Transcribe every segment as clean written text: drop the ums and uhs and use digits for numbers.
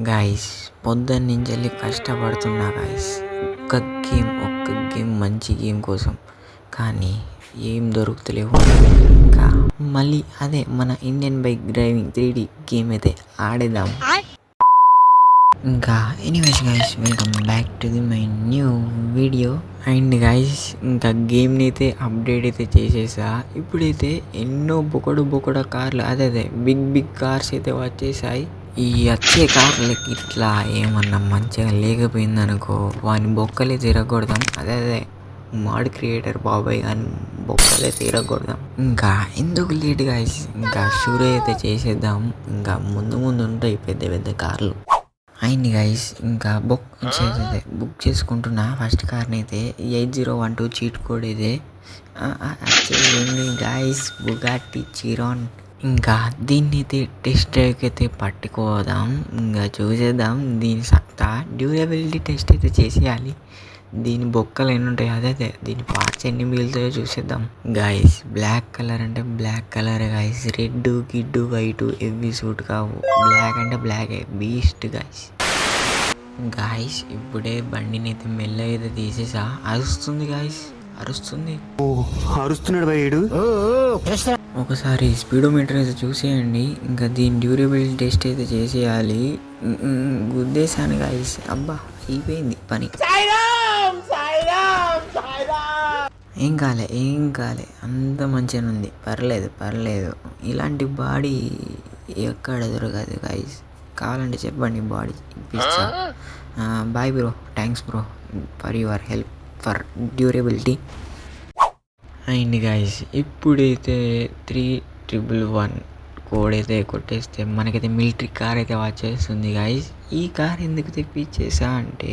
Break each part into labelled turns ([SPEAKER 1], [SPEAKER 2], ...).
[SPEAKER 1] Guys పొద్దున్నుంచెల్లి కష్టపడుతున్నా guys. ఒక్క గేమ్ మంచి గేమ్ కోసం, కానీ ఏం దొరుకుతలేవు. ఇంకా మళ్ళీ అదే మన Indian bike driving 3D game అయితే ఆడేద్దాం. ఇంకా anyways guys, welcome back to my new video. And guys, ఇంకా గేమ్ని అయితే అప్డేట్ అయితే చేసేసా. ఇప్పుడైతే ఎన్నో బొకడు కార్లు, అదే బిగ్ కార్స్ అయితే వచ్చేసాయి. ఈ వచ్చే కార్లకి ఇట్లా ఏమన్నా మంచిగా లేకపోయిందనుకో, వాని బొక్కలే తిరగకూడదాం. అదే మాడ్ క్రియేటర్ బాబాయ్ అని బొక్కలే తిరగకూడదాం. ఇంకా ఎందుకు లేట్ గైస్, ఇంకా షూర్ అయితే చేసేద్దాం. ఇంకా ముందు ఉంటాయి పెద్ద కార్లు. అయింది గైస్, ఇంకా బుక్ చేసుకుంటున్నా ఫస్ట్ కార్ని అయితే. 8012 చీట్ కోడ్ ఇదే. Actually guys, Bugatti Chiron. ఇంకా దీన్ని అయితే టెస్ట్ డ్రైవ్కి అయితే పట్టుకోదాం. ఇంకా చూసేద్దాం దీని సత్తా. డ్యూరబిలిటీ టెస్ట్ అయితే చేసేయాలి. దీని బొక్కలు ఎన్ని ఉంటాయి, అదే దీని పార్ట్స్ ఎన్ని మిగులుతాయో చూసేద్దాం. గాయస్, బ్లాక్ కలర్ అంటే బ్లాక్ కలర్ గాయస్. రెడ్ గిడ్డు వైట్ ఎవ్వి సూట్ కావు. బ్లాక్ అంటే బ్లాక్ బీస్ట్ గాయస్. గాయస్, ఇప్పుడే బండిని అయితే మెల్ల అయితే తీసేసా. అరుస్తుంది గాయస్, అరుస్తున్నాడు భయ్యుడు. ఒకసారి స్పీడోమీటర్ అయితే చూసేయండి. ఇంకా దీని డ్యూరబిలిటీ టెస్ట్ అయితే చేసేయాలి. గుద్దేశాను గాయస్. అబ్బా, అయిపోయింది పని. ఏం కాలే అంత మంచిగా ఉంది. పర్లేదు. ఇలాంటి బాడీ ఎక్కడ దొరకదు గాయస్. కావాలంటే చెప్పండి, బాడీ ఇప్పిస్తా. Bye bro, thanks bro for your help for durability. అయింది గాయస్, ఇప్పుడైతే 3111 కోడ్ అయితే కొట్టేస్తే మనకైతే మిలిటరీ కార్ అయితే వచ్చేస్తుంది గాయస్. ఈ కార్ ఎందుకు తెప్పించేసా అంటే,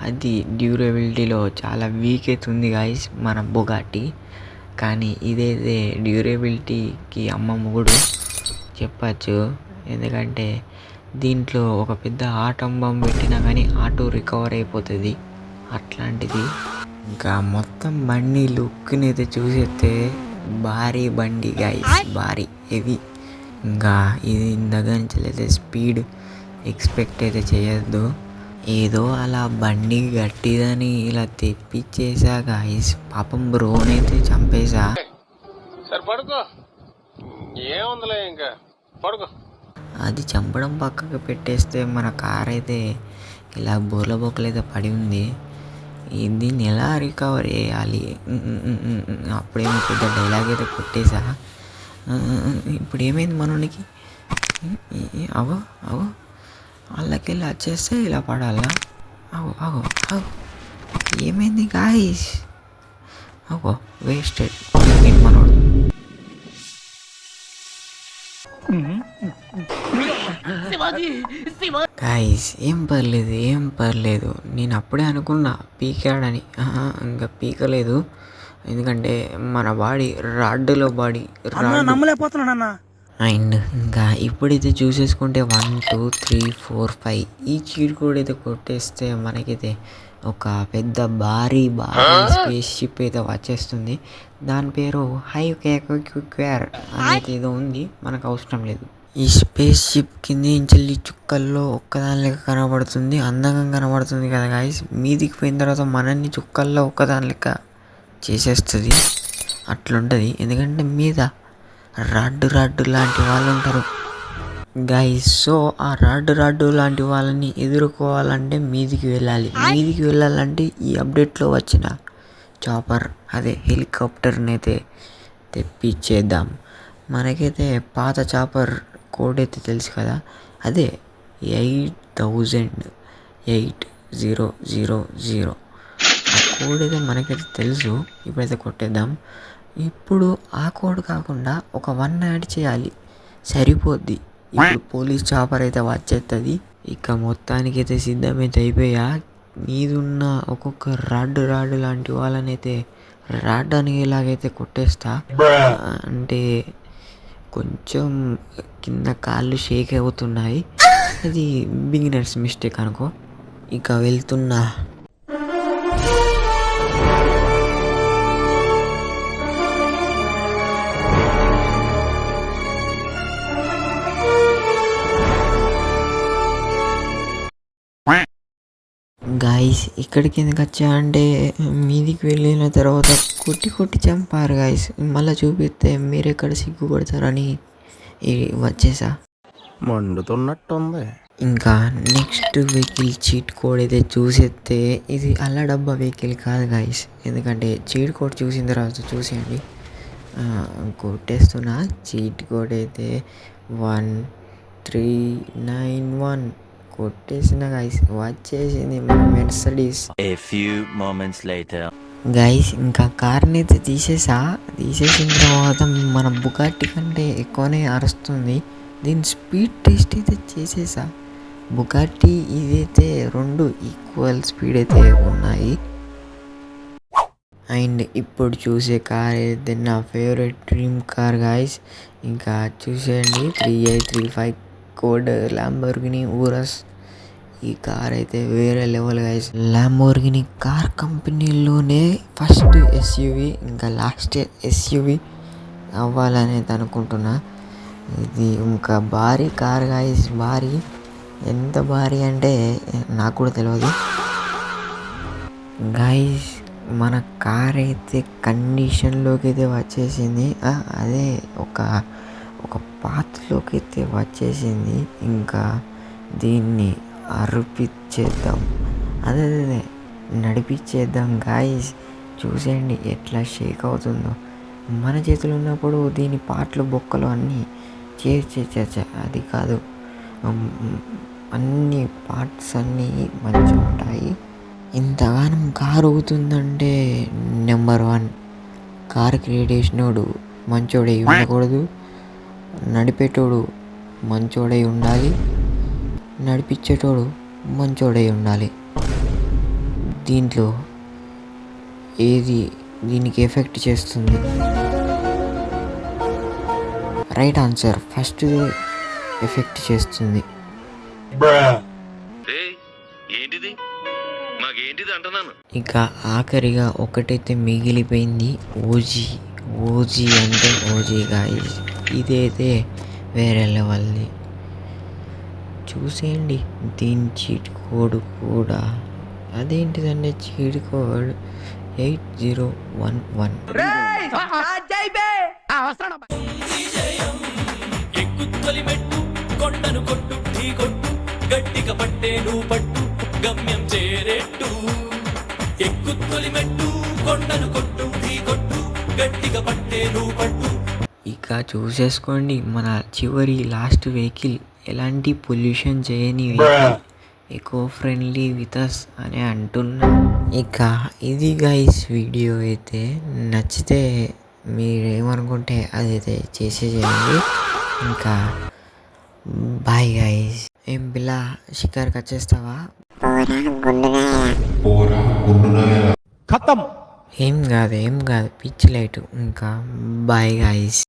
[SPEAKER 1] అది డ్యూరబిలిటీలో చాలా వీక్ అవుతుంది గాయస్ మన బుగాట్టి. కానీ ఇదైతే డ్యూరబిలిటీకి అమ్మ మొగుడు చెప్పచ్చు. ఎందుకంటే దీంట్లో ఒక పెద్ద ఆటం బాంబు పెట్టినా కానీ ఆటో రికవర్ అయిపోతుంది. అట్లాంటిది. ఇంకా మొత్తం బండి లుక్ని అయితే చూసేస్తే భారీ బండి గాయస్, భారీ హెవీ. ఇంకా ఇది దగ్గర నుంచి అయితే స్పీడ్ ఎక్స్పెక్ట్ అయితే చేయొద్దు. ఏదో అలా బండి గట్టిదని ఇలా తెప్పించేసా గాయస్. పాపం బ్రోనైతే చంపేసా. అది చంపడం పక్కకు పెట్టేస్తే మన కార్ అయితే ఇలా బోర్ల బొక్కలు అయితే పడి ఉంది. దీన్ని ఎలా రికవర్ చేయాలి? అప్పుడేమో పెద్ద డైలాగ్ అయితే కొట్టేసా. ఇప్పుడు ఏమైంది మనోనికి? అవో వాళ్ళకెళ్ళి వచ్చేస్తే ఇలా పడాలా? అగో ఏమైంది గాయస్? అగో వేస్టెడ్ మనోడు. గాయస్, ఏం పర్లేదు. నేను అప్పుడే అనుకున్నా పీకాడని. ఇంకా పీకలేదు. ఎందుకంటే మన బాడీ రాడ్డులో బాడీ నమ్మలేకపోతున్నా. అండ్ ఇంకా ఇప్పుడైతే చూసేసుకుంటే 1 2 3 4 5 ఈ చీట్ కోడ్ అయితే కొట్టేస్తే మనకైతే ఒక పెద్ద భారీ స్పేస్ షిప్ అయితే వచ్చేస్తుంది. దాని పేరు హైక్వేర్ అనేది ఏదో ఉంది, మనకు అవసరం లేదు. ఈ స్పేస్ షిప్ కింద ఇంచెల్లి చుక్కల్లో ఒక్కదాని లెక్క కనబడుతుంది, అందంగా కనబడుతుంది కదా గాయస్. మీదికి పోయిన తర్వాత మనల్ని చుక్కల్లో ఒక్కదాని లెక్క చేసేస్తుంది. అట్లుంటుంది. ఎందుకంటే మీద రాడ్డు లాంటి వాళ్ళు ఉంటారు గాయస్. సో ఆ రాడ్డు లాంటి వాళ్ళని ఎదుర్కోవాలంటే మీదికి వెళ్ళాలంటే ఈ అప్డేట్లో వచ్చిన చాపర్, అదే హెలికాప్టర్ని అయితే తెప్పించేద్దాం. మనకైతే పాత చాపర్ కోడ్ అయితే తెలుసు కదా, అదే 800800. ఆ కోడ్ అయితే మనకైతే తెలుసు. ఇప్పుడైతే కొట్టేద్దాం. ఇప్పుడు ఆ కోడ్ కాకుండా ఒక 1 యాడ్ చేయాలి, సరిపోద్ది. ఇప్పుడు పోలీస్ చాపర్ అయితే వచ్చేస్తుంది. ఇక మొత్తానికైతే సిద్ధమైతే అయిపోయా. మీదున్న ఒక్కొక్క రాడ్డు లాంటి వాళ్ళనైతే రాడ్ అనేలాగైతే కొట్టేస్తా. అంటే కొంచెం కింద కాళ్ళు షేక్ అవుతున్నాయి, అది బిగినర్స్ మిస్టేక్ అనుకో. ఇక వెళ్తున్నా. గాయస్ ఇక్కడికి ఎందుకు వచ్చా అంటే మీదికి వెళ్ళిన తర్వాత కొట్టి కొట్టి చంపారు గాయస్. మళ్ళీ చూపిస్తే మీరు ఎక్కడ సిగ్గుపడతారని వచ్చేసా.
[SPEAKER 2] మండుతున్నట్టుంది.
[SPEAKER 1] ఇంకా నెక్స్ట్ వెహికల్ చీట్ కోడ్ అయితే చూసేస్తే ఇది అల్ల డబ్బా వెహికల్ కాదు గాయస్. ఎందుకంటే చీట్ కోడ్ చూసిన తర్వాత చూసేయండి. కొట్టేస్తున్నా. చీట్ కోడ్ అయితే 1391 కొట్టేసిన గాయస్. వచ్చేసింది మన మెర్సిడీస్. గైస్ ఇంకా కార్ని అయితే తీసేసిన తర్వాత మన బుగాటి కంటే ఎక్కువనే అరుస్తుంది. దీని స్పీడ్ టెస్ట్ అయితే చేసేసా. బుగాటి ఇదైతే రెండు ఈక్వల్ స్పీడ్ అయితే ఉన్నాయి. అండ్ ఇప్పుడు చూసే కార్ అయితే నా ఫేవరెట్ డ్రీమ్ కార్ గాయస్. ఇంకా చూసేయండి 3835 కోడ్ ల్యాంబోర్గిని ఊరస్. ఈ కార్ అయితే వేరే లెవెల్ గైస్. ల్యాంబోర్గిని కార్ కంపెనీలోనే ఫస్ట్ ఎస్యూవి ఇంకా లాస్ట్ ఎస్యూవి అవ్వాలనేది అనుకుంటున్నా. ఇది ఇంకా భారీ కార్ గైస్. భారీ ఎంత భారీ అంటే నాకు కూడా తెలియదు గైస్. మన కార్ అయితే కండిషన్లోకి అయితే వచ్చేసింది. అదే ఒక పాత్రలోకి అయితే వచ్చేసింది. ఇంకా దీన్ని అర్పించేద్దాం. అదే నడిపించేద్దాం గాయస్. చూసేయండి ఎట్లా షేక్ అవుతుందో. మన చేతులు ఉన్నప్పుడు దీని పాటలు బొక్కలు అన్నీ అది కాదు, అన్ని పార్ట్స్ అన్నీ మంచిగా ఉంటాయి. ఇంతగానం కారు ఊగుతుందంటే నెంబర్ 1 కార్ క్రియేట్ చేసినోడు మంచోడై ఉండకూడదు, నడిపేటోడు మంచోడై ఉండాలి, నడిపించేటోడు మంచోడై ఉండాలి. దీంట్లో ఏది దీనికి ఎఫెక్ట్ చేస్తుంది? రైట్ ఆన్సర్ ఫస్ట్ ఎఫెక్ట్ చేస్తుంది. ఇక ఆఖరిగా ఒకటైతే మిగిలిపోయింది, ఓజీ అంటే ఓజీ గాయ్స్. ఇదైతే వేరే లెవెల్ది. చూసేయండి దీని చీట్ కోడ్ కూడా. అదేంటిదంటే చీట్ కోడ్ 8011. కొండను కొట్టు ఢీ కొట్టు గట్టిగా పట్టే నువ్వు పట్టు గమ్యం చేరేట్టు. ఎక్కుతొలి మెట్టు కొండను కొట్టు ఢీ కొట్టు గట్టిగా పట్టే నువ్వు పట్టు. ఇక చూసేసుకోండి మన చివరి లాస్ట్ వెహికల్ ఎలాంటి పొల్యూషన్ చేయని vehicle, eco friendly with us అని అంటున్నా. ఇక ఇది గైస్ వీడియో అయితే. నచ్చితే మీరేమనుకుంటే అదైతే చేసేయండి. ఇంకా బాయ్ గైస్. ఏం పిల్ల షికార్కి వచ్చేస్తావా? ఏం కాదు పిచ్చి లైట్. ఇంకా బాయ్ గైస్.